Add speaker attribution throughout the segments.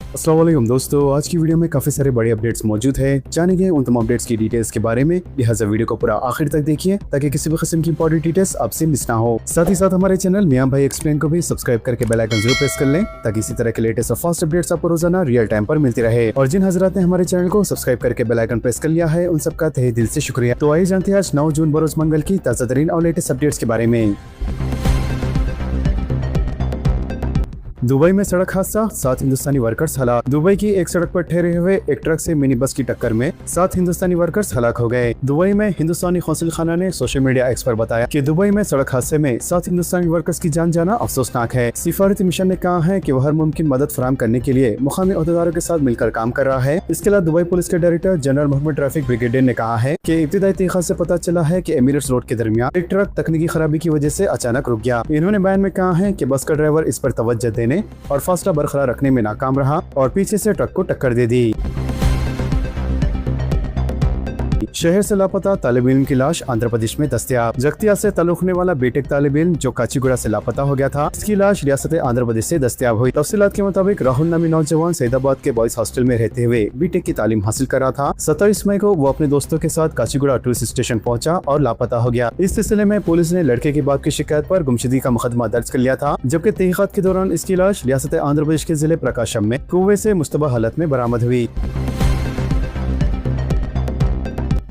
Speaker 1: अस्सलाम वालेकुम दोस्तों, आज की वीडियो में काफ़ी सारे बड़े अपडेट्स मौजूद हैं। जानेंगे उन तमाम अपडेट्स की डिटेल्स के बारे में, लिहाजा वीडियो को पूरा आखिर तक देखिए ताकि किसी भी किस्म की इंपॉर्टेंट डिटेल्स आपसे मिस ना हो। साथ ही साथ हमारे चैनल मियां भाई एक्सप्लेन को भी सब्सक्राइब करके बेल आइकन जरूर प्रेस कर लें ताकि इसी तरह के लेटेस्ट और फास्ट अपडेट्स आपको रोजाना रियल टाइम पर मिलती रहे। और जिन हजरात ने हमारे चैनल को सब्सक्राइब करके बेल आइकन प्रेस कर लिया है, उन सबका तहे दिल से शुक्रिया। तो आइए जानते हैं आज 9 जून बरोज मंगल की ताज़ा तरीन और लेटेस्ट अपडेट्स के बारे में। दुबई में सड़क हादसा, 7 हिंदुस्तानी वर्कर्स हलाक। दुबई की एक सड़क पर ठहरे हुए एक ट्रक से मिनी बस की टक्कर में 7 हिंदुस्तानी वर्कर्स हलाक हो गए। दुबई में हिंदुस्तानी कौंसिल खाना ने सोशल मीडिया एक्स पर बताया कि दुबई में सड़क हादसे में 7 हिंदुस्तानी वर्कर्स की जान जाना अफसोसनाक है। सिफारती मिशन ने कहा है कि वह हर मुमकिन मदद फराहम करने के लिए मुकामी अहदेदारों के साथ मिलकर काम कर रहा है। इसके अलावा दुबई पुलिस के director general Mohammed traffic brigadier ने कहा है कि इब्तिदाई तहकीकात से पता चला है कि एमिरेट्स रोड के दरमियान एक ट्रक तकनीकी खराबी की वजह से अचानक रुक गया। इन्होंने बयान में कहा है कि बस का ड्राइवर इस पर तवज्जो देने और फासला बरकरार रखने में नाकाम रहा और पीछे से ट्रक को टक्कर दे दी। शहर से लापता तालिब इल्म की लाश आंध्र प्रदेश में दस्तयाब। जगतिया से ताल्लुक रखने वाला बीटेक तालिब इल्म जो काचीगुड़ा से लापता हो गया था, इसकी लाश रियासत आंध्र प्रदेश से दस्तयाब हुई। तफसीलात के मुताबिक राहुल नामी नौजवान सैदाबाद के बॉयज हॉस्टल में रहते हुए बीटेक की तालीम हासिल कर रहा था। 27 मई को वो अपने दोस्तों के साथ काचीगुड़ा टूरिस्ट स्टेशन पहुंचा और लापता हो गया। इस सिलसिले में पुलिस ने लड़के के बाप की शिकायत पर गुमशुदगी का मुकदमा दर्ज कर लिया था, जबकि तहकीकात के दौरान इसकी लाश रियासत आंध्र प्रदेश के जिले प्रकाशम में कुएं से मुश्तबा हालत में बरामद हुई।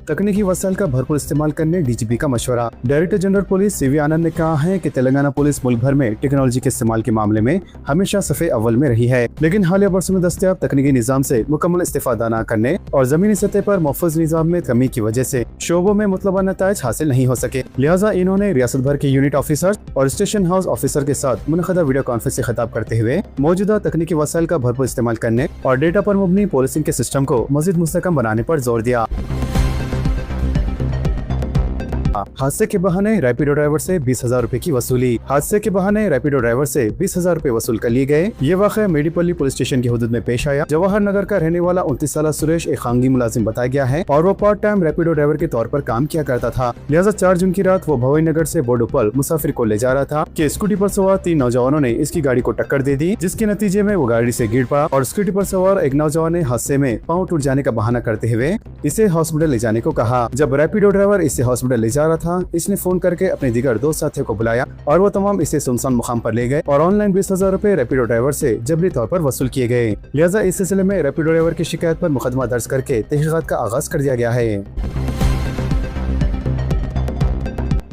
Speaker 1: तकनीकी वसाइल का भरपूर इस्तेमाल करने डीजीपी का मशवरा। डायरेक्टर जनरल पुलिस सीवी आनंद ने कहा है कि तेलंगाना पुलिस मुल्क भर में टेक्नोलॉजी के इस्तेमाल के मामले में हमेशा सफ़े अव्वल में रही है, लेकिन हालिया बरसों में दस्तयाब तकनीकी निज़ाम से मुकम्मल इस्तेफादा न करने और जमीनी सतह पर महफूज निज़ाम में कमी की वजह से शोबों में मुतलबा नताइज हासिल नहीं हो सके। लिहाजा इन्होंने रियासत भर के यूनिट ऑफिसर और स्टेशन हाउस ऑफिसर के साथ मुनक़दा वीडियो कॉन्फ्रेंस से खिताब करते हुए मौजूदा तकनीकी वसाइल का भरपूर इस्तेमाल करने और डेटा पर मबनी पॉलिसिंग के सिस्टम को मज़ीद मुस्तहकम बनाने पर जोर दिया। हादसे के बहाने रैपिडो ड्राइवर से 20,000 रुपए की वसूली। हादसे के बहाने रैपिडो ड्राइवर से 20,000 रुपए वसूल कर लिए गए। ये वाक़या मेडीपल्ली पुलिस स्टेशन की हदूद में पेश आया। जवाहर नगर का रहने वाला 29 साल सुरेश एक खानगी मुलाजिम बताया गया है और वो पार्ट टाइम रैपिडो ड्राइवर के तौर पर काम किया करता था। लिहाजा 4 जून की रात वो भवाई नगर से बोडोपल मुसाफिर को ले जा रहा था कि स्कूटी पर सवार 3 नौजवानों ने इसकी गाड़ी को टक्कर दे दी, जिसके नतीजे में वो गाड़ी से गिर पड़ा और स्कूटी पर सवार एक नौजवान ने हादसे में पाँव टूट जाने का बहाना करते हुए इसे हॉस्पिटल ले जाने को कहा। जब रैपिडो ड्राइवर इसे हॉस्पिटल ले जा रहा था, इसने फोन करके अपने दीगर 2 साथियों को बुलाया और वो तमाम इसे सुनसान मुकाम पर ले गए और ऑनलाइन 20,000 रुपए रैपिडो ड्राइवर से जबरी तौर पर वसूल किए गए। लिहाजा इस सिलसिले में रैपिडो ड्राइवर की शिकायत पर मुकदमा दर्ज करके तहकीकात का आगाज कर दिया गया है।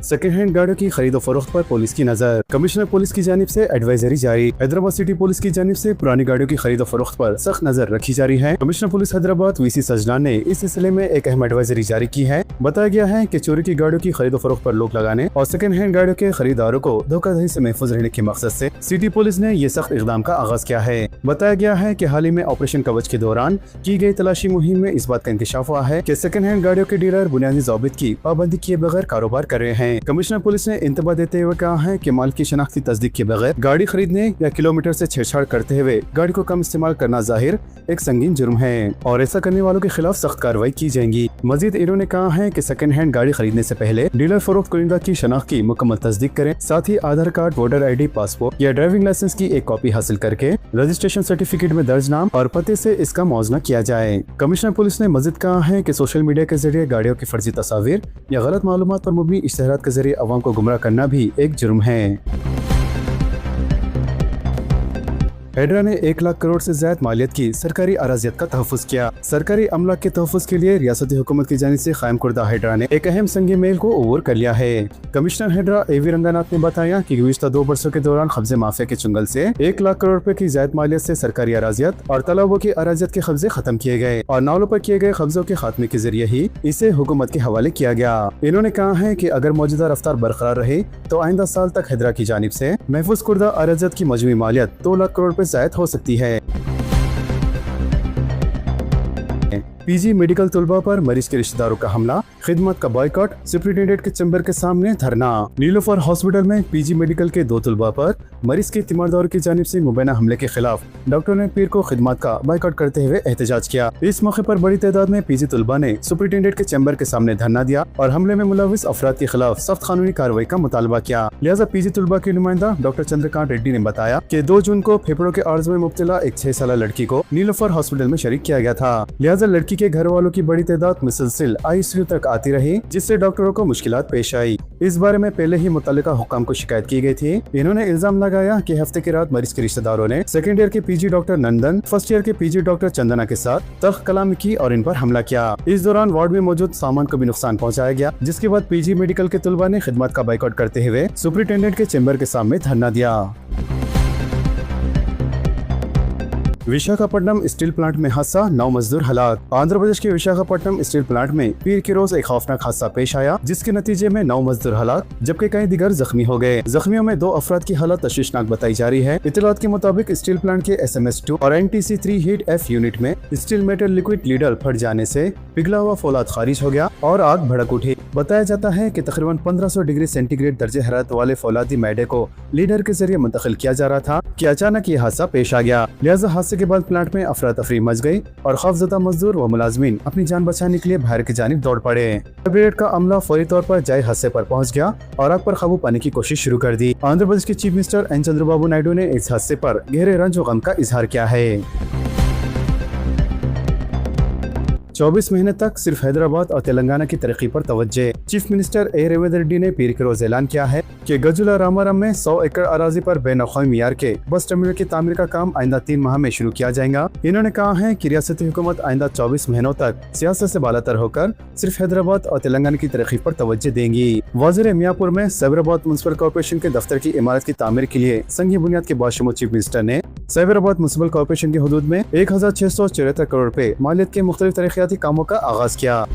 Speaker 1: सेकेंड हैंड गाड़ियों की खरीदो फरोख्त पर पुलिस की नजर। कमिश्नर पुलिस की जानिब से एडवाइजरी जारी। हैदराबाद सिटी पुलिस की जानिब से पुरानी गाड़ियों की खरीदो फरोख्त पर सख्त नजर रखी जा रही है। कमिश्नर पुलिस हैदराबाद वीसी सजनान ने इस सिलसिले में एक अहम एडवाइजरी जारी की है। बताया गया है कि चोरी की गाड़ियों की खरीदो फरोख्त पर रोक लगाने और सेकेंड हैंड गाड़ियों के खरीदारों को धोखाधड़ी से महफूज रहने के मकसद से सिटी पुलिस ने ये सख्त इकदाम का आगाज किया है। बताया गया है कि हाल ही में ऑपरेशन कवच के दौरान की गई तलाशी मुहिम में इस बात का इंकशाफ हुआ है कि सेकेंड हैंड गाड़ियों के डीलर बुनियादी ज़ाबित की पाबंदी किए बगैर कारोबार कर रहे हैं। कमिश्नर पुलिस ने इंतबा देते हुए कहा है कि माल की शनाख्ती तस्दीक के बगैर गाड़ी खरीदने या किलोमीटर से छेड़छाड़ करते हुए गाड़ी को कम इस्तेमाल करना जाहिर एक संगीन जुर्म है और ऐसा करने वालों के खिलाफ सख्त कार्रवाई की जाएगी। मजीद इन्होंने कहा है कि सेकंड हैंड गाड़ी खरीदने से पहले डीलर फरोख्त कुनिंदा की शनाख्त की मुकम्मल तस्दीक करें। साथ ही आधार कार्ड, वोटर ID, पासपोर्ट या ड्राइविंग लाइसेंस की एक कॉपी हासिल करके रजिस्ट्रेशन सर्टिफिकेट में दर्ज नाम और पते से इसका मुआवजा किया जाए। कमिश्नर पुलिस ने मजीद कहा है कि सोशल मीडिया के जरिए गाड़ियों की फर्जी तस्वीर या गलत मालूमात पर मुबनी इश्तिहारात के जरिए अवाम को गुमराह करना भी एक जुर्म है। हेड्रा ने 1 लाख करोड़ से ज्यादा मालियत की सरकारी अराजियत का तहफ़्फ़ुज़ किया। सरकारी अमला के तहफ़्फ़ुज़ के लिए रियासती हुकूमत की जानिब से कायम करदा हेड्रा ने एक अहम संग मेल को अबूर कर लिया है। कमिश्नर हेड्रा AV रंगानाथ ने बताया कि गुज़िश्ता 2 बरसों के दौरान कब्जे माफिया के चुंगल से 1 लाख करोड़ रुपए की ज्यादा मालियत से सरकारी अराजियत और तालाबों की अराजियत के कब्जे खत्म किए गए और नालों पर किए गए कब्जों के खात्मे के जरिए ही इसे हुकूमत के हवाले किया गया। इन्होंने कहा है कि अगर मौजूदा रफ्तार बरकरार रहे तो आइंदा साल तक हेड्रा की जानिब से महफूज करदा अराजियत की मजमूई मालियत 2 लाख करोड़ रुपए ज़ायद हो सकती है। पीजी मेडिकल तलबा पर मरीज के रिश्तेदारों का हमला, खिदमत का बॉयकॉट, सुप्रिंटेंडेंट के चैम्बर के सामने धरना। नीलोफर हॉस्पिटल में पीजी मेडिकल के 2 तलबा पर मरीज के तीमारदारों की जानिब से मुबैना हमले के खिलाफ डॉक्टर ने पीर को खिदमत का बॉयकॉट करते हुए एहतजाज किया। इस मौके पर बड़ी तादाद में पीजी तलबा ने सुप्रिंटेंडेंट के चैम्बर के सामने धरना दिया और हमले में मुलविस अफराद के खिलाफ सख्त कानूनी कार्रवाई का मुतालबा किया। लिहाजा पीजी तलबा के नुमाइंदा डॉक्टर चंद्रकांत रेड्डी ने बताया कि 2 जून को फेफड़ों के आर्ज में मुब्तला एक 6 साल लड़की को नीलोफर हॉस्पिटल में शरीक किया गया था। लिहाजा लड़की के घर वालों की बड़ी तादाद मुसलसिल ICU तक आती रही, जिससे डॉक्टरों को मुश्किलात पेश आई। इस बारे में पहले ही मुतल्लिका हुकाम को शिकायत की गई थी। इन्होंने इल्जाम लगाया कि हफ्ते की रात मरीज के रिश्तेदारों ने सेकेंड ईयर के पीजी डॉक्टर नंदन, फर्स्ट ईयर के पीजी डॉक्टर चंदना के साथ तल्ख कलामी की और इन पर हमला किया। इस दौरान वार्ड में मौजूद सामान को भी नुकसान पहुंचाया गया, जिसके बाद पीजी मेडिकल के तलबा ने खिदमत का बाइकआउट करते हुए सुप्रिंटेंडेंट के चैम्बर के सामने धरना दिया। विशाखापट्टनम स्टील प्लांट में हादसा, 9 मजदूर हलाक। आंध्र प्रदेश के विशाखापट्टनम स्टील प्लांट में पीर के रोज एक खौफनाक हादसा पेश आया, जिसके नतीजे में 9 मजदूर हलाक जबकि कई दिगर जख्मी हो गए। जख्मियों में 2 अफराद की हालत तशवीशनाक बताई जा रही है। इतलात के मुताबिक स्टील प्लांट के SMS2 और NTC3 हीट F यूनिट में स्टील मेटल लिक्विड लीडर फट जाने से पिघला हुआ फौलाद खारिज हो गया और आग भड़क उठी। बताया जाता है कि तकरीबन 1500 डिग्री सेंटीग्रेड दर्जे हरारत वाले फौलादी मैडे को लीडर के जरिए मुंतकिल किया जा रहा था कि अचानक ये हादसा पेश आ गया। लिहाजा हादसे के बाद प्लांट में अफरा तफरी मच गई और खौफजदा मजदूर व मुलाजमीन अपनी जान बचाने के लिए बाहर की जानिब दौड़ पड़े। ब्रिगेड का अमला फौरी तौर पर जाए हादसे पर पहुंच गया और आग पर काबू पाने की कोशिश शुरू कर दी। आंध्र प्रदेश के chief minister N Chandrababu Naidu ने इस हादसे पर गहरे रंज और गम का इजहार किया है। 24 महीने तक सिर्फ हैदराबाद और तेलंगाना की तरक्की पर तवज्जे। Chief minister A Revanth Reddy ने पीर के रोज ऐलान किया है कि गजुला रामाराम में 100 एकड़ अराजी पर बेनौकमी मियार के बस टर्मिनल की तामीर का काम आइंदा 3 माह में शुरू किया जाएगा। इन्होंने कहा है कि रियासती हुकूमत आइंदा 24 महीनों तक सियासत से बालातर होकर सिर्फ हैदराबाद और तेलंगाना की तरक्की पर तवज्जो देंगी। वजीर मियापुर में साइबराबाद म्युनिसिपल कॉर्पोरेशन के दफ्तर की इमारत की तामीर के लिए संगी बुनियाद के बाशमूल चीफ मिनिस्टर ने साइबराबाद म्युनिसिपल कॉर्पोरेशन की हदूद में 1674 करोड़ रुपए मालियत के मुख्तलिफ तरक्याती कामों का आगाज किया।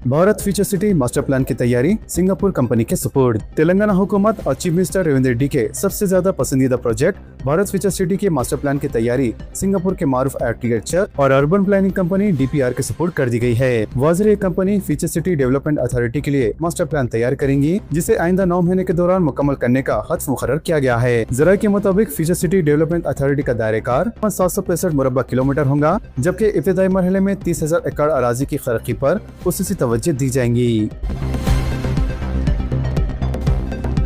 Speaker 1: Bharat future city master plan की तैयारी सिंगापुर कंपनी के सुपुर्द। तेलंगाना हुकूमत और चीफ मिनिस्टर रेवंत रेड्डी के सबसे ज्यादा पसंदीदा प्रोजेक्ट भारत फ्यूचर सिटी के मास्टर प्लान की तैयारी सिंगापुर के मारूफ आर्किटेक्चर और अर्बन प्लानिंग कंपनी DPR के सुपुर्द कर दी गई है। वाज़िर company future city development authority के लिए मास्टर प्लान तैयार करेंगी, जिसे आइंदा 9 महीने के दौरान मुकम्मल करने का हद मुकर्रर किया गया है। जरा के मुताबिक फ्यूचर सिटी डेवलपमेंट अथॉरिटी का दायरेकार 765 मुरब्बा किलोमीटर होगा, जबकि इब्तिदाई मरहले में 30,000 एकड़ अराजी की तरक्की पर खुसूसी तवज्जो दी जाएंगी।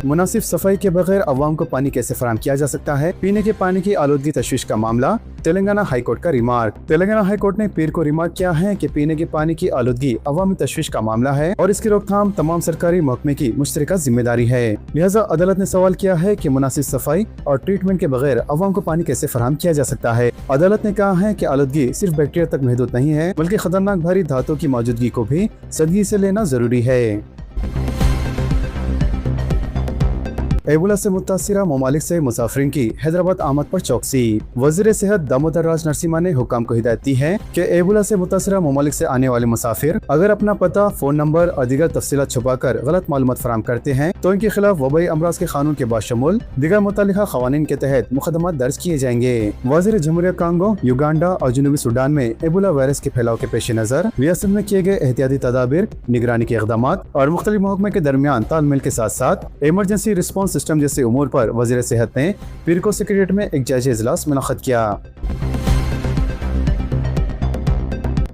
Speaker 1: मुनासिब सफाई के बगैर अवाम को पानी कैसे फराहम किया जा सकता है? पीने के पानी की आलूदगी तशवीश का मामला, तेलंगाना हाईकोर्ट का रिमार्क। तेलंगाना हाईकोर्ट ने पीर को रिमार्क किया है कि पीने के पानी की आलूदगी अवामी तशवीश का मामला है और इसकी रोकथाम तमाम सरकारी महकमे की मुश्तरका जिम्मेदारी है। लिहाजा अदालत ने सवाल किया है कि मुनासिब सफाई और ट्रीटमेंट के बगैर अवाम को पानी कैसे फराहम किया जा सकता है। अदालत ने कहा है कि आलूदगी सिर्फ बैक्टीरिया तक महदूद नहीं है, बल्कि खतरनाक भारी धातुओं की मौजूदगी को भी सदगी से लेना जरूरी है। एबोला से मुतासिरा ममालिक से मुसाफिरीन की हैदराबाद आमद पर चौकसी। वजीर सेहत दामोदर राज नरसिम्हा ने हुकाम को हिदायत दी है कि एबोला से मुतासिरा ममालिक से आने वाले मुसाफिर अगर अपना पता, फोन नंबर और दीगर तफसीलात छुपाकर गलत मालूमात फराहम करते हैं तो इनके खिलाफ वबाई अमराज के कानून के बाशमूल दीगर मुतल्लिका क़वानीन के तहत मुकदमा दर्ज किए जाएंगे। वजीर जमहूरिया कांगो, युगांडा और जनूबी सूडान में एबोला वायरस के फैलाव के पेश नजर रियासत में किए गए एहतियाती तदाबीर, निगरानी के इक़दाम और मुख्तलिफ महकमे के दरमियान तालमेल के साथ साथ इमरजेंसी रिस्पॉन्स सिस्टम जैसे उमूर पर वजीर सेहत ने पीर को सेक्रेटेरिएट में एक जायजा इजलास मुनअक्किद किया।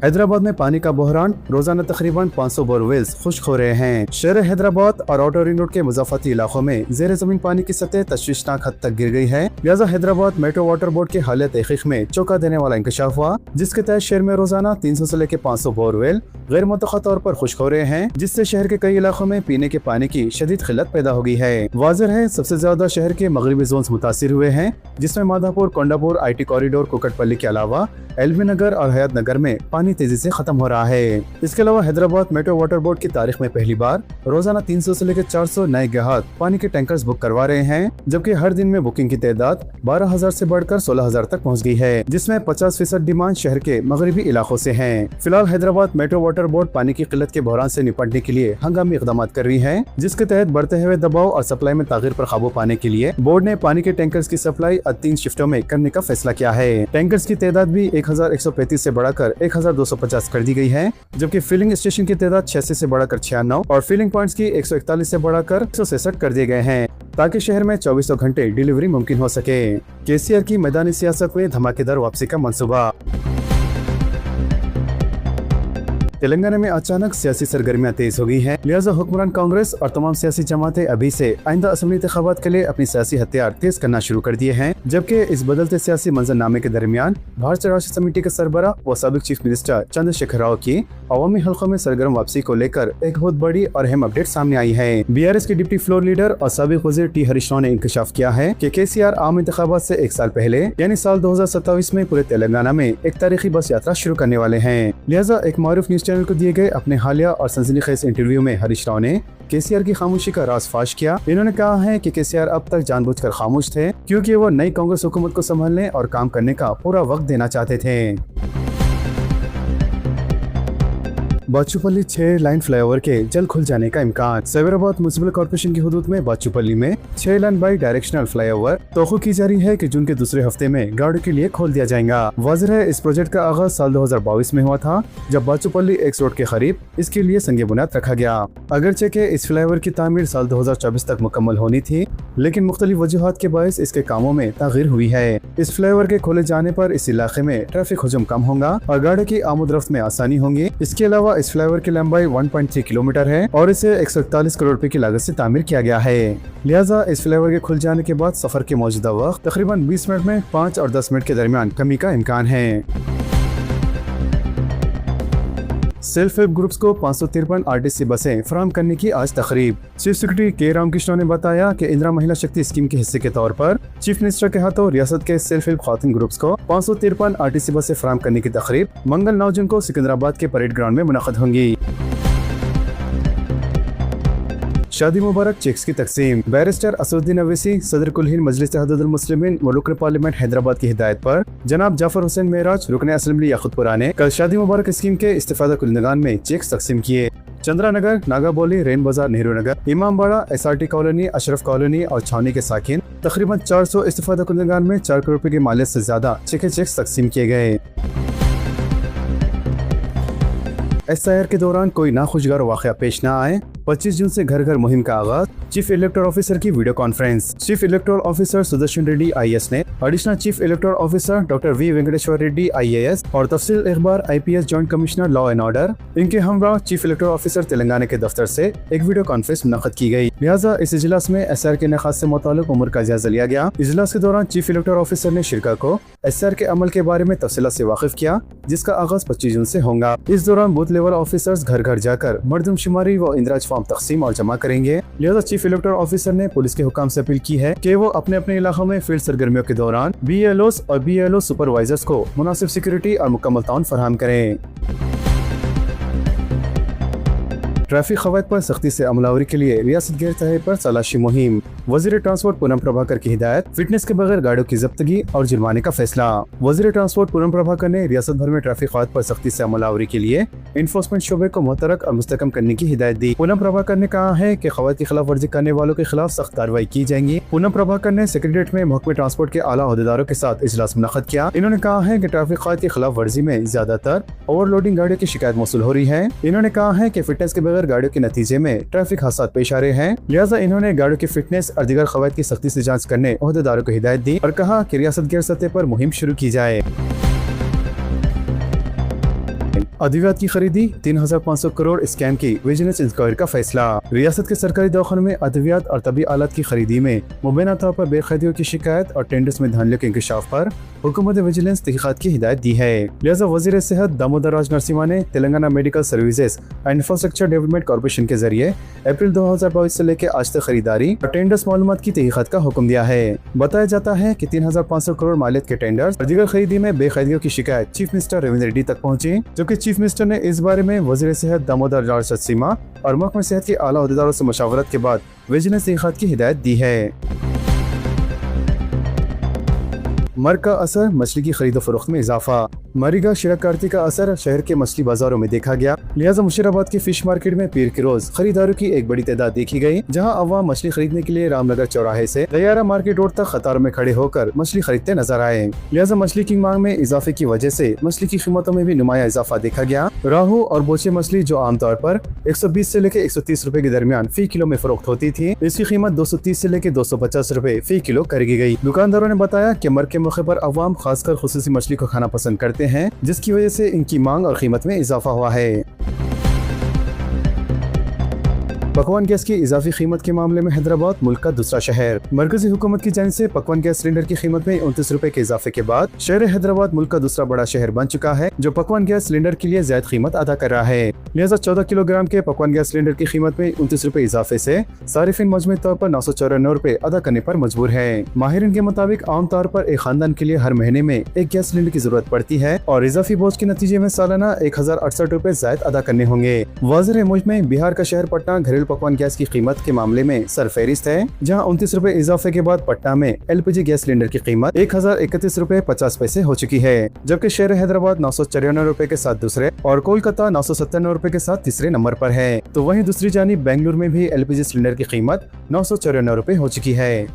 Speaker 1: हैदराबाद में पानी का बहरान, रोजाना तकरीबन 500 बोरवेल्स खुश्क हो रहे हैं। शहर हैदराबाद और आउटर रिंग रोड के मुज़ाफ़ती इलाकों में ज़ेर ज़मीन पानी की सतह तशवीशनाक हद तक गिर गई है। लिहाजा हैदराबाद मेट्रो वाटर बोर्ड के हालिया तहक़ीक़ में चौंका देने वाला इंकशाफ हुआ, जिसके तहत शहर में रोजाना 300 से लेकर 500 बोरवेल गैर मुतक़ा तौर पर खुश्क हो रहे हैं, जिससे शहर के कई इलाकों में पीने के पानी की शदीद किल्लत पैदा हो गई है। वाज़िर है सबसे ज्यादा शहर के मगरबी जोन मुतासिर हुए हैं, जिसमें माधापुर, कोंडापुर, IT कॉरिडोर, कुकटपल्ली के अलावा एलबी नगर और हयात नगर में पानी पानी तेजी से खत्म हो रहा है। इसके अलावा हैदराबाद मेट्रो वाटर बोर्ड की तारीख में पहली बार रोजाना 300 से लेकर 400 नए ग्राहक पानी के टैंकर्स बुक करवा रहे हैं, जबकि हर दिन में बुकिंग की तादाद 12,000 से बढ़कर 16,000 तक पहुँच गई है, जिसमें 50% डिमांड शहर के मगरबी इलाकों से है। फिलहाल हैदराबाद मेट्रो वाटर बोर्ड पानी की किल्लत के बहरान से निपटने के लिए हंगामी इकदाम कर रही है, जिसके तहत बढ़ते हुए दबाव और सप्लाई में तागीर पर काबू पाने के लिए बोर्ड ने पानी के टैंकर्स की सप्लाई 3 शिफ्टों में करने का फैसला किया है। टैंकर्स की तादाद भी 1135 से बढ़ाकर 1250 कर दी गई है, जबकि फिलिंग स्टेशन की तादाद 86 से बढ़ाकर 96 और फिलिंग पॉइंट्स की 141 से बढ़ाकर 166 कर दिए गए हैं, ताकि शहर में 24 घंटे डिलीवरी मुमकिन हो सके। केसीआर की मैदानी सियासत में धमाकेदार वापसी का मंसूबा। तेलंगाना में अचानक सियासी सरगर्मियां तेज हो गई हैं, लिहाजा हुक्मरान कांग्रेस और तमाम सियासी जमातें अभी से आइंदा असेंबली इंतखाबात के लिए अपनी सियासी हथियार तेज करना शुरू कर दिए हैं। जबकि इस बदलते सियासी मंजरनामे के दरमियान भारतीय राष्ट्रीय समिति के सरबराह व साबिक चीफ मिनिस्टर चंद्रशेखर राव की अवामी हल्कों में सरगर्म वापसी को लेकर एक बहुत बड़ी और अहम अपडेट सामने आई है। BRS के डिप्टी फ्लोर लीडर और साबिक वजीर T हरीश राव ने इंकशाफ किया है कि KCR आम इंतखाबात से एक साल पहले यानी साल 2027 में पूरे तेलंगाना में एक तारीखी बस यात्रा शुरू करने वाले हैं। लिहाजा एक मारूफ न्यूज चैनल को दिए गए अपने हालिया और सनसनीखेज इंटरव्यू में हरीश राव ने KCR की खामोशी का राज फाश किया। इन्होंने कहा है कि KCR अब तक जानबूझकर खामोश थे, क्योंकि वो नई कांग्रेस हुकूमत को संभालने और काम करने का पूरा वक्त देना चाहते थे। बाचूपल्ली 6 लाइन फ्लाईओवर के जल्द खुल जाने का इम्कान। सैबराबाद म्युनिसिपल कॉर्पोरेशन की हुदूद में बाचूपल्ली में 6 लाइन बाई डायरेक्शनल फ्लाईओवर तोखु की जा रही है कि जून के दूसरे हफ्ते में गाड़ियों के लिए खोल दिया जाएगा। वाज़ेह है, इस प्रोजेक्ट का आगाज साल 2022 में हुआ था, जब बाचूपल्ली एक्स रोड के करीब इसके लिए संगे बुनियाद रखा गया। अगरचे के इस फ्लाईओवर की तामीर साल 2024 तक मुकम्मल होनी थी, लेकिन मुख्तलिफ वजूहात के बायस इसके कामों में तागीर हुई है। इस फ्लाईओवर के खोले जाने पर इस इलाके में ट्रैफिक हुजूम कम होगा और गाड़ियों की आमद रफ्त में आसानी होगी। इसके अलावा इस फ्लाईओवर की लंबाई 1.3 किलोमीटर है और इसे 141 करोड़ रुपए की लागत से तामीर किया गया है। लिहाजा इस फ्लाईओवर के खुल जाने के बाद सफर के मौजूदा वक्त तकरीबन 20 मिनट में 5 और 10 मिनट के दरमियान कमी का इम्कान है। सेल्फ हेल्प ग्रुप्स को 553 RTC बसें फराहम करने की आज तकरीब। चीफ सेक्रेटरी के रामकृष्ण ने बताया कि इंदिरा महिला शक्ति स्कीम के हिस्से के तौर पर चीफ मिनिस्टर के हाथों रियासत के सेल्फ हेल्प खातून ग्रुप्स को 553 RTC बसें फराहम करने की तकरीब मंगल 9 जून को सिकंदराबाद के परेड ग्राउंड में मुनक़द होंगी। शादी मुबारक चेक्स की तकसीम। बैरिस्टर असदुद्दीन अवैसी सदर कुल हिंद मजलिस इत्तेहादुल मुस्लिमीन व रुकन पार्लियामेंट हैदराबाद की हिदायत पर जनाब जाफर हुसैन मेहराज रुकन असेंबली याकुतपुरा ने कल शादी मुबारक स्कीम के इस्तिफादा कुलंदगान में चेक्स तकसीम किए। चंद्रा नगर, Nagaboli, Rain Bazar, Nehru Nagar, Imambara, SRT colony, Ashraf colony और छावनी के साकिन तकरीबन 400 इस्तिफादा कुलंदगान में 4 करोड़ रुपए की मालियत से ज्यादा चेक्स तकसीम किए गए। SIR के दौरान कोई नाखुशगवार वाक़या पेश न आए, 25 जून से घर घर मुहिम का आगाज। चीफ इलेक्टोरल ऑफिसर की video conference. Chief electoral officer Sudarshan Reddy IAS ने additional chief electoral officer doctor V Venkateshwar Reddy IAS और तफसील इखबार IPS joint commissioner law and order इनके हमरा चीफ इलेक्टोरल ऑफिसर तेलंगाना के दफ्तर से एक वीडियो कॉन्फ्रेंस मुनक़द की गई। लिहाजा इस इजलास में SIR के नकात से मुताल्लिक़ उमूर का जायजा लिया गया। इजलास के दौरान चीफ इलेक्टोरल ऑफिसर ने शिरका को SIR के अमल के बारे में तफसीलात से वाकिफ किया, जिसका आगाज 25 जून से होगा। इस दौरान बूथ लेवल ऑफिसर्स घर घर जाकर मरदमशुमारी व इंदराज फॉर्म तकसीम और जमा करेंगे। लिहाजा चीफ इलेक्टोरल ऑफिसर ने पुलिस के हुकाम से अपील की है कि वो अपने अपने इलाकों में फील्ड सरगर्मियों के दौरान BLOs और BLO सुपरवाइजर्स को मुनासिब सिक्योरिटी और मुकम्मल ताउन फराहम करें। ट्रैफिक क़वायद पर सख्ती से अमलावरी के लिए रियासत गैर तहे पर तलाशी मुहिम। वज़ीर ट्रांसपोर्ट पूनम प्रभाकर की हिदायत, फिटनेस के बगैर गाड़ियों की जब्तगी और जुर्माने का फैसला। वज़ीर ट्रांसपोर्ट पूनम प्रभाकर ने रियासत भर में ट्रैफिक क़वायद पर सख्ती से अमलावरी के लिए इन्फोर्समेंट शोबे को मुतरक और मुस्तकम करने की हिदायत दी। पूनम प्रभाकर ने कहा है कि क़वायद की खिलाफ वर्जी करने वालों के खिलाफ सख्त कार्रवाई की जाएंगी। पूनम प्रभाकर ने सेक्रेटरीट में महकमे ट्रांसपोर्ट के आला अहदेदारों के साथ इजलास मुनक़द किया। इन्होंने कहा है कि ट्रैफिक क़वायद की खिलाफ वर्जी में ज्यादातर ओवरलोडिंग गाड़ियों की शिकायत मौसूल हो रही है। इन्होंने कहा है कि फिटनेस के बगैर गाड़ियों के नतीजे में ट्रैफिक हादसा पेश आ रहे हैं, लिहाजा इन्होंने गाड़ियों की फिटनेस और दीगर क़वायद की सख्ती से जांच करने ओहदेदारों को हिदायत दी और कहा कि रियासत गैर सतह पर मुहिम शुरू की जाए। अद्वियात की खरीदी 3500 करोड़ स्कैम की विजिलेंस इंक्वायरी का फैसला। रियासत के सरकारी दवाखानों में अद्वियात और तबी आलात की खरीदी में मुबैना तौर पर बेखैदियों की शिकायत और टेंडर्स में धांधलियों के इंकशाफ पर हुकूमत विजिलेंस तहकीकात की हिदायत दी है। लिहाजा वजीर सेहत दामोदर राज नरसिम्हा ने Telangana medical services and infrastructure development corporation के जरिए अप्रैल 2022 से लेकर आज तक खरीदारी और टेंडर्स मालूमात की तहकीकात का हुक्म दिया है। बताया जाता है कि 3500 करोड़ मालियत के टेंडर्स और दीगर खरीदी में बेखैदियों की शिकायत चीफ मिनिस्टर रविंद्र रेड्डी तक पहुंची, जबकि चीफ मिनिस्टर ने इस बारे में वजीर सेहत दामोदर राज नरसिम्हा और महकमा सेहत के आला अहदेदारों से मशावरत के बाद विजिलेंस तहकीकात की हिदायत दी है। मर का असर मछली की खरीदो फरोख्त में इजाफा। मरीगा शिराकारती का असर शहर के मछली बाजारों में देखा गया। लिहाजा मुशीराबाद की फिश मार्केट में पीर के रोज खरीदारों की एक बड़ी तादाद देखी गई, जहां अवाम मछली खरीदने के लिए रामनगर चौराहे से दयारा मार्केट रोड तक कतारों में खड़े होकर मछली खरीदते नजर आए। लिहाजा मछली की मांग में इजाफे की वजह से मछली की कीमतों में भी नुमाया इजाफा देखा गया। राहू और बोचे मछली जो आमतौर पर 120 से लेकर 130 रुपए के दरमियान फी किलो में फरोख्त होती थी, इसकी कीमत 230 से लेकर 250 रुपए फी किलो कर दी गई। दुकानदारों ने बताया कि मर के मौके पर अवाम खासकर खुसूसी मछली को खाना पसंद करते हैं, जिसकी वजह से इनकी मांग और कीमत में इजाफा हुआ है। पकवान गैस की इजाफी कीमत के मामले में हैदराबाद मुल्क का दूसरा शहर। मरकजी हुकूमत की जानिब से पकवान गैस सिलेंडर की कीमत में 29 रुपए के इजाफे के बाद शहर हैदराबाद मुल्क का दूसरा बड़ा शहर बन चुका है, जो पकवान गैस सिलेंडर के लिए ज्यादा कीमत अदा कर रहा है। लिहाजा 14 किलोग्राम के पकवान गैस सिलेंडर की कीमत में 29 रुपए इजाफे से सारिफिन मजमूई तौर पर 994 रुपए अदा करने पर मजबूर है। माहिरीन के मुताबिक आम तौर पर एक खानदान के लिए हर महीने में एक गैस सिलेंडर की जरूरत पड़ती है और इजाफी बोझ के नतीजे में सालाना 1068 रुपए ज्यादा अदा करने होंगे। वाज़ेह है मुल्क में बिहार का शहर पटना घरेलू पकवान गैस की कीमत के मामले में सरफहरिस्त है, जहां 29 रुपए इजाफे के बाद पटना में एलपीजी गैस सिलेंडर की कीमत 1031 रुपए 50 पैसे हो चुकी है, जबकि शहर हैदराबाद 994 रुपए के साथ दूसरे और कोलकाता 997 रुपए के साथ तीसरे नंबर पर है। तो वहीं दूसरी जानिब बेंगलुरु में भी एलपीजी सिलेंडर की कीमत 994 रुपए हो चुकी है।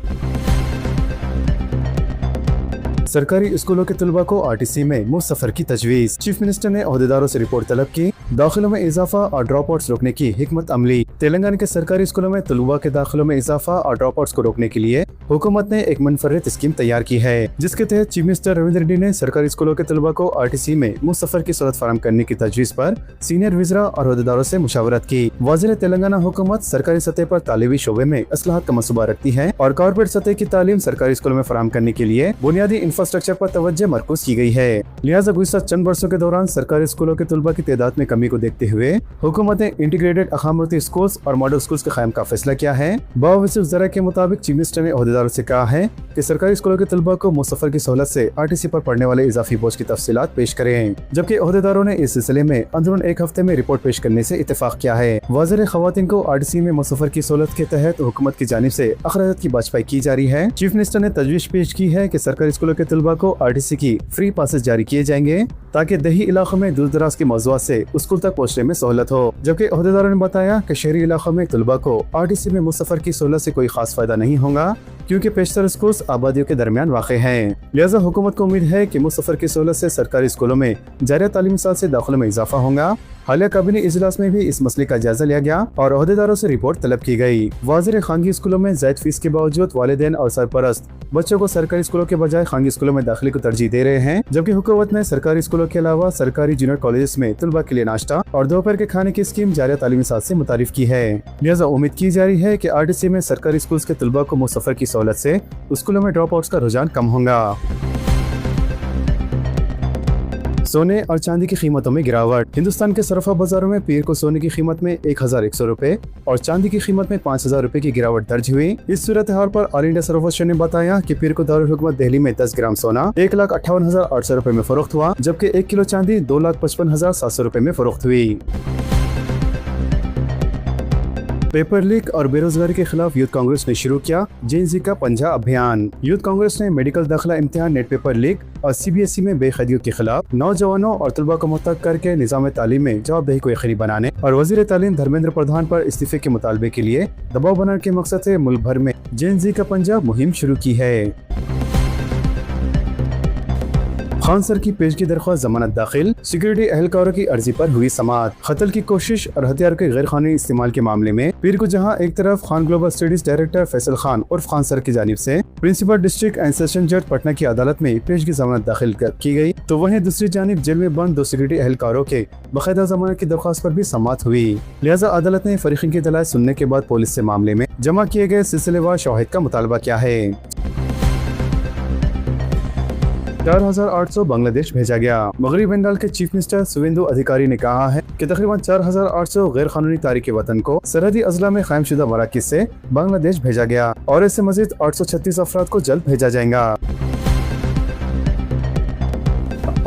Speaker 1: सरकारी स्कूलों के तलबा को आरटीसी में मुफ्त सफर की तजवीज। चीफ मिनिस्टर ने ओहदेदारों से रिपोर्ट तलब की। दाखिलों में इजाफा और ड्रॉप आउट्स रोकने की हिकमत अमली। तेलंगाना के सरकारी स्कूलों में तलबा के दाखिलों में इजाफा और ड्रॉप आउट्स को रोकने के लिए हुकूमत ने एक मुनफरद स्कीम तैयार की है, जिसके तहत चीफ मिनिस्टर रविंद्र रेड्डी ने सरकारी स्कूलों के तलबा को आरटीसी में मुफ्त सफर की सहूलत फराहम करने की तजवीज पर सीनियर वज़रा और ओहदेदारों से मुशावरत की। वाज़ेह तेलंगाना हुकूमत सरकारी सतह पर तालीमी शोबे में असलाहत का मनसूबा रखती है और कॉर्पोरेट सतह की तालीम सरकारी स्कूलों में फराहम करने के लिए बुनियादी इंफ्रास्ट्रक्चर पर तवज्जो मरकूज की गई है। लिहाजा गुज़िश्ता चंद वर्षों के दौरान सरकारी स्कूलों के तलबा की तादाद में कमी को देखते हुए हुकूमत ने इंटीग्रेटेड अकामती स्कूल्स और मॉडल स्कूल्स के क़याम का फैसला किया है। बावजूद ज़रा के मुताबिक चीफ मिनिस्टर ने ओहदेदारों से कहा है कि सरकारी स्कूलों के तलबा को मुसफ़र की सहूलत से आरटीसी पर पढ़ने वाले इजाफी बोझ की तफसीलात पेश करें, जबकि ओहदेदारों ने इस सिलसिले में अंदरून एक हफ्ते में रिपोर्ट पेश करने से इत्तेफाक किया है। वाज़ेह ख़वातीन को आरटीसी में मुसफ़र की सहूलत के तहत हुकूमत की जानिब से अखराजात की बाजपाई की जा रही है। चीफ मिनिस्टर ने तजवीज़ पेश की है कि सरकारी स्कूलों के तलबा को आरटीसी की फ्री पासेस जारी किए जाएंगे, ताकि दही इलाकों में दूर दराज के मौज़ूआत से स्कूल तक पहुँचने में सहूलत हो। जबकि ओहदेदारों ने बताया कि शहरी इलाकों में तलबा को आरटीसी में मुसफ़र की सहूलत से कोई खास फायदा नहीं होगा, क्योंकि पेशतर स्कूल्स आबादियों के दरमियान वाक़ हैं। लिहाजा हुकूमत को उम्मीद है कि मुसफ़र की सहूलत से सरकारी स्कूलों में जारी तालीमी साल से दाखिलों में इजाफा होगा। हालिया काबीना इजलास में भी इस मसले का जायजा लिया गया और ओहदेदारों से रिपोर्ट तलब की गई। वाज़ेह खानगी स्कूलों में ज़ायद फीस के बावजूद वालिदैन और सरपरस्त बच्चों को सरकारी स्कूलों के बजाय खानगी स्कूलों में दाखिले को तरजीह दे रहे हैं, जबकि हुकूमत ने सरकारी स्कूलों के अलावा सरकारी जूनियर कॉलेज में तलबा के लिए नाश्ता और दोपहर के खाने की स्कीम जारी तालीमी साल से मुतारिफ की है। लिहाजा उम्मीद की जा रही है कि आरटीसी में सरकारी स्कूल के तलबा को मुसफ़र की सहूलत से स्कूलों में ड्रॉप आउट्स का रुझान कम होगा। सोने और चांदी की कीमतों में गिरावट। हिंदुस्तान के सरफा बाजारों में पीर को सोने की कीमत में 1100 रुपए और चांदी की कीमत में 5000 रुपए की गिरावट दर्ज हुई। इस सूरत हाल पर ऑल इंडिया सरफरोश ने बताया कि पीर को दारुल हुकूमत दिल्ली में 10 ग्राम सोना 1,58,800 रुपए में फरोख्त हुआ, जबकि 1 किलो चांदी 2,55,700 रुपए में फरोख्त हुई। पेपर लीक और बेरोजगारी के खिलाफ यूथ कांग्रेस ने शुरू किया जेएनजी का पंजा अभियान। यूथ कांग्रेस ने मेडिकल दाखिला इम्तिहान नेट पेपर लीक और सीबीएसई में बेखैदियों के खिलाफ नौजवानों और तलबा को मुतहक करके निज़ाम तालीम में जवाबदेही को यकीनी बनाने और वज़ीर तालीम धर्मेंद्र प्रधान पर इस्तीफे के मुतालबे के लिए दबाव बनाने के मकसद से मुल्क भर में जेएनजी का पंजा मुहिम शुरू की है। खान सर की पेशगी दरख्वास्त जमानत दाखिल। सिक्योरिटी एहलकारों की अर्जी पर हुई समाअत। कत्ल की कोशिश और हथियार के गैर कानूनी इस्तेमाल के मामले में पीर को जहां एक तरफ Khan global studies director Faisal Khan और खान सर की जानिब से प्रिंसिपल डिस्ट्रिक्ट एंड सेशन जज पटना की अदालत में पेशगी जमानत दाखिल की गई, तो वहीं दूसरी जानिब जेल में बंद 2 सिक्योरिटी एहलकारों के बाकायदा जमानत की दरख्वास्त पर भी समाअत हुई। लिहाजा अदालत ने फरीकीन की दलाइल सुनने के बाद पुलिस से मामले में जमा किए गए सिलसिलेवार शवाहिद का मुतालबा किया है। 4800 बांग्लादेश भेजा गया। मगरबी बंगाल के चीफ मिनिस्टर शुवेंदु अधिकारी ने कहा है कि तकरीबन 4800 गैर कानूनी तारिक वतन को सरहदी अजला में कायम शुदा मराकज से बांग्लादेश भेजा गया और इससे मजीद 836 अफराद को जल्द भेजा जाएगा।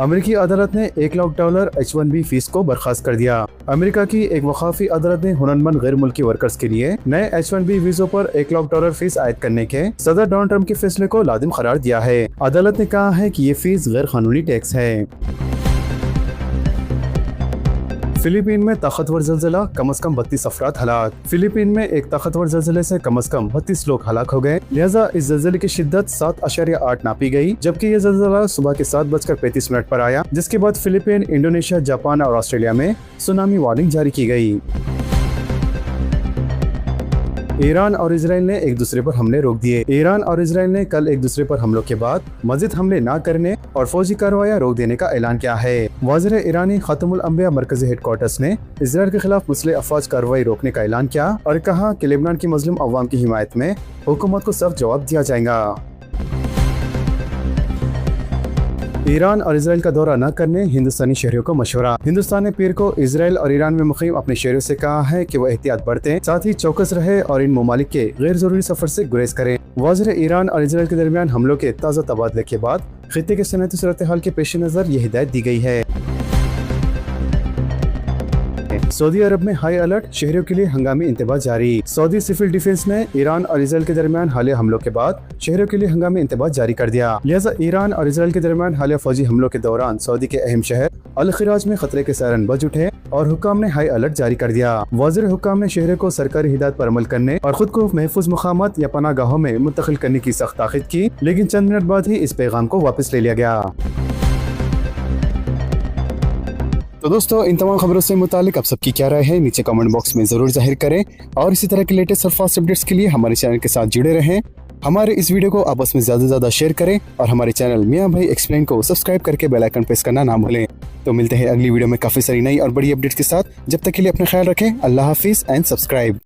Speaker 1: अमेरिकी अदालत ने $1 लाख H-1B फीस को बर्खास्त कर दिया। अमेरिका की एक वफाकी अदालत ने हुनरमंद गैर मुल्की वर्कर्स के लिए नए H-1B वीजों पर $1 लाख फीस आयद करने के सदर डोनाल्ड ट्रंप के फैसले को लाजिम करार दिया है। अदालत ने कहा है कि ये फीस गैर कानूनी टैक्स है। फिलीपीन में ताकतवर जल्जला, कम से कम 32 अफराद हलाक। फिलीपीन में एक ताकतवर जल्जले से कम 32 लोग हलाक हो गए। लिहाजा इस जल्जले की शिद्दत 7.8 नापी गई, जबकि ये जल्जला सुबह के 7:35 पर आया, जिसके बाद फिलीपीन, इंडोनेशिया, जापान और ऑस्ट्रेलिया में सुनामी वार्निंग जारी की गई। ईरान और इजराइल ने एक दूसरे पर हमले रोक दिए। ईरान और इजराइल ने कल एक दूसरे पर हमलों के बाद मजीद हमले न करने और फौजी कार्रवाई रोक देने का ऐलान किया है। वज़ीर ईरानी खातमुल अंबिया मरकजी हेडक्वार्टर्स ने इजराइल के खिलाफ मुस्लिह अफवाज कार्रवाई रोकने का ऐलान किया और कहा कि लेबनान की मजलूम अवाम की हिमायत में हुकूमत को सख्त जवाब दिया जाएगा। ईरान और इजराइल का दौरा न करने हिंदुस्तानी शहरियों को मशवरा। हिंदुस्तान ने पीर को इजराइल और ईरान में मुक़ीम अपने शहरियों से कहा है कि वो एहतियात बरतें, साथ ही चौकस रहे और इन ममालिक के गैर जरूरी सफर से गुरेज करें। वज़ीर ईरान और इजराइल के दरमियान हमलों के ताज़ा तबादले के बाद खित्ते के सनअती सूरत हाल के पेश नज़र ये हिदायत दी गई है। सऊदी अरब में हाई अलर्ट, शहरियों के लिए हंगामी इंतबाह जारी। सऊदी सिविल डिफेंस ने ईरान और इजराइल के दरमियान हालिया हमलों के बाद शहरियों के लिए हंगामी इंतबाह जारी कर दिया। लिहाजा ईरान और इजराइल के दरमियान हालिया फौजी हमलों के दौरान सऊदी के अहम शहर अल खिराज में खतरे के सायरन बज उठे और हुक्काम ने हाई अलर्ट जारी कर दिया। वज़ीर हुक्काम ने शहरों को सरकारी हिदायत पर अमल करने और खुद को महफूज मकामात या पनाह गाहों में मुंतकिल करने की सख्त ताकीद की, लेकिन चंद मिनट बाद ही इस पैगाम को वापस ले लिया गया। तो दोस्तों, इन तमाम खबरों से मुतालिक आप सबकी क्या राय है नीचे कमेंट बॉक्स में जरूर जाहिर करें और इसी तरह के लेटेस्ट और फास्ट अपडेट्स के लिए हमारे चैनल के साथ जुड़े रहें। हमारे इस वीडियो को आपस में ज्यादा से ज्यादा शेयर करें और हमारे चैनल मियां भाई एक्सप्लेन को सब्सक्राइब करके बेल आइकन प्रेस करना ना भूलें। तो मिलते हैं अगली वीडियो में काफी सारी नई और बड़ी अपडेट्स के साथ। जब तक के लिए अपना ख्याल रखें। अल्लाह हाफिज एंड सब्सक्राइब।